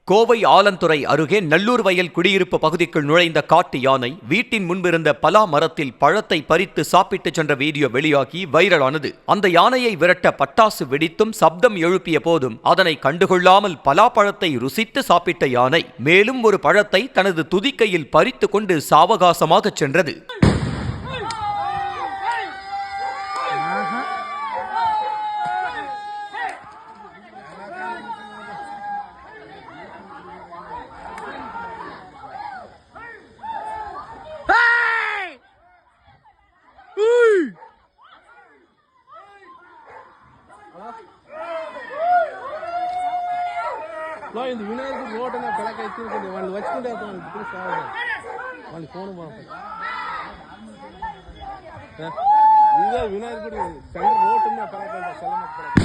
கோவை ஆலந்துறை அருகே நல்லூர் வயல் குடியிருப்பு பகுதிக்குள் நுழைந்த காட்டு யானை வீட்டின் முன்பிருந்த பலா மரத்தில் பழத்தை பறித்து சாப்பிட்டு சென்ற வீடியோ வெளியாகி வைரலானது. அந்த யானையை விரட்ட பட்டாசு வெடித்தும் சப்தம் எழுப்பிய போதும் அதனை கண்டுகொள்ளாமல் பலா பழத்தை ருசித்து சாப்பிட்ட யானை மேலும் ஒரு பழத்தை தனது துதிக்கையில் பறித்து கொண்டு சாவகாசமாக சென்றது. இந்த விநாயகர் ரோட்டை கலக்க వాళ్ళు వచ్చుకుంటే వాళ్ళు ఫోన్ ఇదే వినాయకుడు సెంటర్ రోడ్ ఉన్న కలక